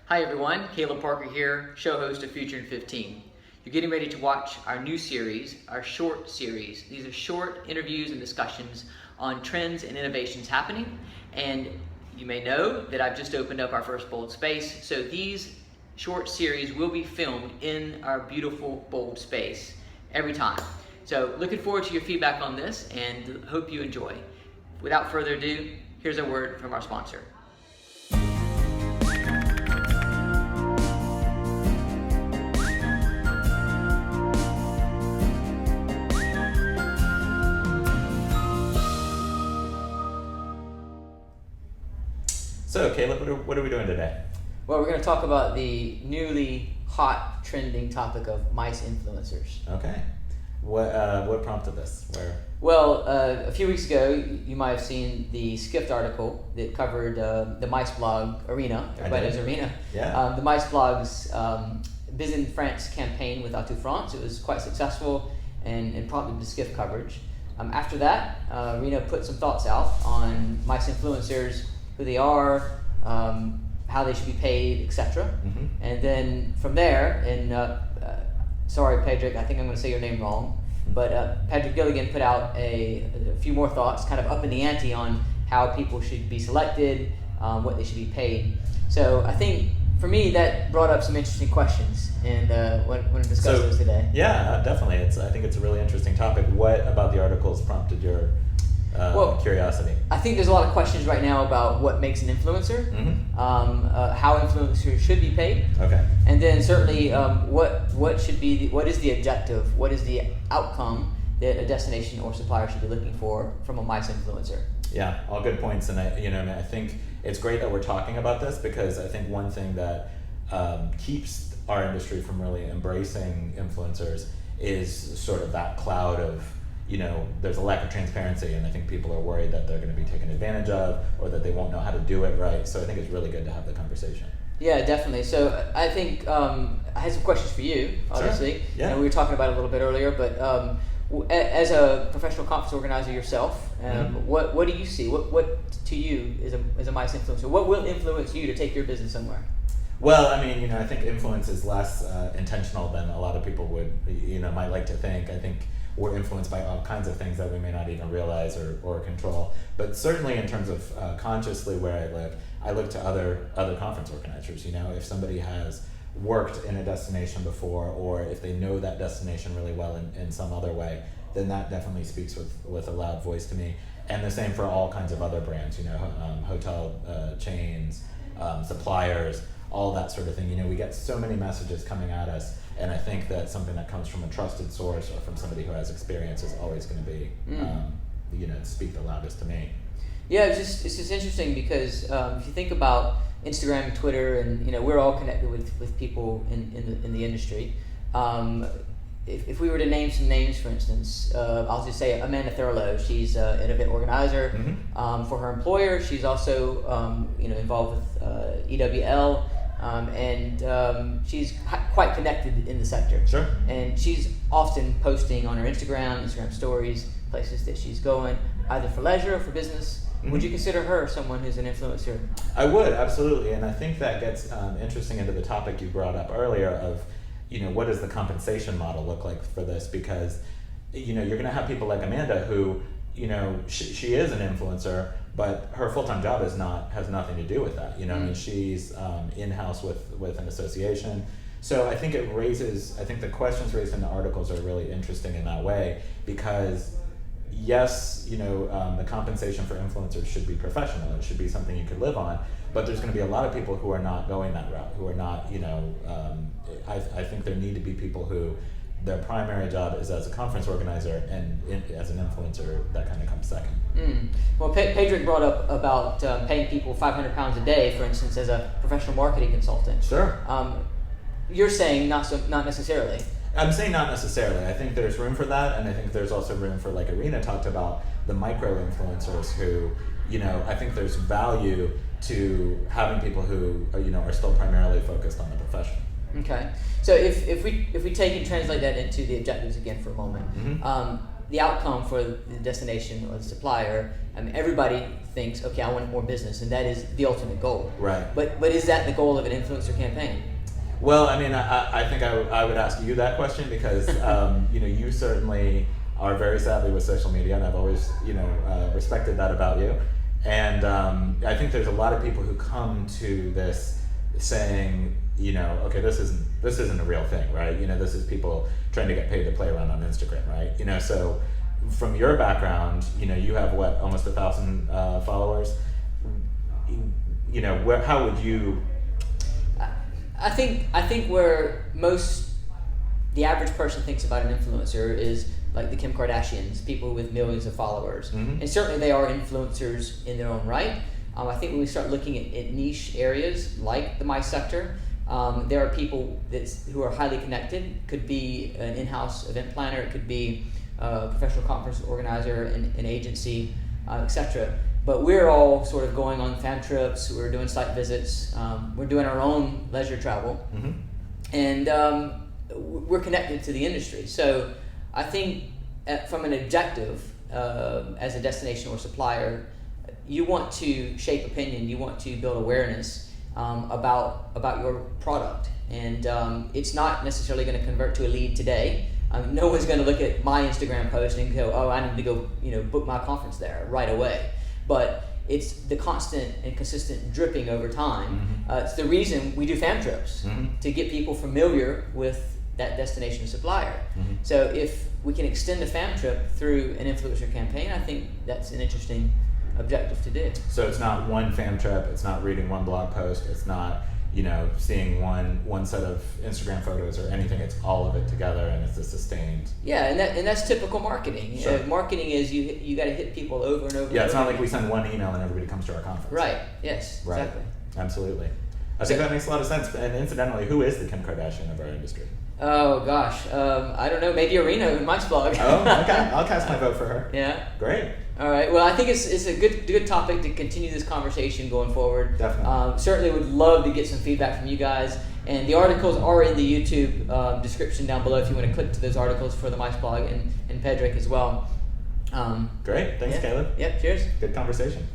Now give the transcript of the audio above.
Hi everyone, Caleb Parker here, show host of Future in 15. You're getting ready to watch our new series, our short series. These are short interviews and discussions on trends and innovations happening. And you may know that I've just opened up our first Bold Space. So these short series will be filmed in our beautiful Bold Space every time. So looking forward to your feedback on this and hope you enjoy. Without further ado, here's a word from our sponsor. So, Caleb, what are we doing today? Well, we're going to talk about the newly hot, trending topic of mice influencers. Okay. What prompted this? Well, a few weeks ago, you might have seen the Skift article that covered the mice blog Irina. Everybody knows Irina. Yeah. The mice blog's F15 France campaign with Atout France. It was quite successful and prompted the Skift coverage. After that, Irina put some thoughts out on mice influencers, who they are, how they should be paid, etc. Mm-hmm. And then from there, sorry, Pádraic, I think I'm going to say your name wrong, but Pádraic Gilligan put out a few more thoughts, kind of up in the ante on how people should be selected, what they should be paid. So I think, for me, that brought up some interesting questions, and want to discuss those today. Yeah, definitely. I think it's a really interesting topic. What about the articles prompted your curiosity? I think there's a lot of questions right now about what makes an influencer, Mm-hmm. How influencers should be paid, Okay. and then certainly what should be what is the objective, what is the outcome that a destination or supplier should be looking for from a mice influencer. Yeah, all good points, and I think it's great that we're talking about this, because I think one thing that keeps our industry from really embracing influencers is sort of that cloud of, there's a lack of transparency, and I think people are worried that they're going to be taken advantage of, or that they won't know how to do it right. So I think it's really good to have the conversation. Yeah, definitely. So I think I had some questions for you, obviously. Sure. Yeah. And we were talking about it a little bit earlier, but as a professional conference organizer yourself, Mm-hmm. what do you see? What to you is a mice influencer? What will influence you to take your business somewhere? Well, I think influence is less intentional than a lot of people would, might like to think. I think we're influenced by all kinds of things that we may not even realize or control. But certainly in terms of consciously where I look to other conference organizers. If somebody has worked in a destination before, or if they know that destination really well in some other way, then that definitely speaks with a loud voice to me. And the same for all kinds of other brands, hotel chains, suppliers, all that sort of thing. We get so many messages coming at us, and I think that something that comes from a trusted source or from somebody who has experience is always going to be, speak the loudest to me. Yeah, it's just interesting because if you think about Instagram and Twitter, and we're all connected with people in the industry. If we were to name some names, for instance, I'll just say Amanda Thurlow. She's an event organizer for her employer. She's also involved with EWL. And she's quite connected in the sector. Sure. And she's often posting on her Instagram stories, places that she's going, either for leisure or for business. Mm-hmm. Would you consider her someone who's an influencer? I would, absolutely. And I think that gets interesting into the topic you brought up earlier of, what does the compensation model look like for this? Because, you're going to have people like Amanda who, she is an influencer, but her full-time job has nothing to do with that. She's in-house with an association. So I think the questions raised in the articles are really interesting in that way, because yes, the compensation for influencers should be professional. It should be something you could live on, but there's going to be a lot of people who are not going that route, who are not, I think there need to be people who their primary job is as a conference organizer, and as an influencer, that kind of comes second. Well, Pádraic brought up about paying people £500 a day, for instance, as a professional marketing consultant. Sure. You're saying not necessarily. I'm saying not necessarily. I think there's room for that, and I think there's also room for, like Irina talked about, the micro influencers who, I think there's value to having people who are still primarily focused on the profession. Okay, so if we take and translate that into the objectives again for a moment, the outcome for the destination or the supplier, I mean, everybody thinks, okay, I want more business, and that is the ultimate goal. Right. But is that the goal of an influencer campaign? Well, I mean, I think I would ask you that question because you certainly are very savvy with social media, and I've always respected that about you. And I think there's a lot of people who come to this saying, okay, this isn't a real thing, right? This is people trying to get paid to play around on Instagram, right? So from your background, you have what, almost 1,000 followers. How would you? I think where the average person thinks about an influencer is like the Kim Kardashians, people with millions of followers. Mm-hmm. And certainly they are influencers in their own right. I think when we start looking at niche areas like the MICE sector, there are people who are highly connected. Could be an in-house event planner, it could be a professional conference organizer, an agency, etc. But we're all sort of going on fam trips, we're doing site visits, we're doing our own leisure travel, mm-hmm. and we're connected to the industry. So I think from an objective, as a destination or supplier, you want to shape opinion, you want to build awareness about your product. And it's not necessarily going to convert to a lead today. No one's going to look at my Instagram post and go, oh, I need to go book my conference there right away. But it's the constant and consistent dripping over time. Mm-hmm. It's the reason we do fam trips, mm-hmm. to get people familiar with that destination supplier. Mm-hmm. So if we can extend a fam trip through an influencer campaign, I think that's an interesting objective to do. So it's not one fam trip, it's not reading one blog post, it's not seeing one set of Instagram photos or anything. It's all of it together, and it's a sustained. Yeah, and that's typical marketing. Sure. Marketing is you got to hit people over and over. Yeah, it's and not over like we send one email and everybody comes to our conference. Right. Yes. Right. Exactly. Absolutely. I think that makes a lot of sense. And incidentally, who is the Kim Kardashian of our industry? Oh gosh, I don't know. Maybe Irina in Mike's blog. Oh, okay. I'll cast my vote for her. Yeah. Great. All right. Well, I think it's a good topic to continue this conversation going forward. Definitely. Certainly would love to get some feedback from you guys. And the articles are in the YouTube description down below if you want to click to those articles for the Mice blog and Pádraic as well. Great. Thanks, yeah. Caleb. Yep. Cheers. Good conversation.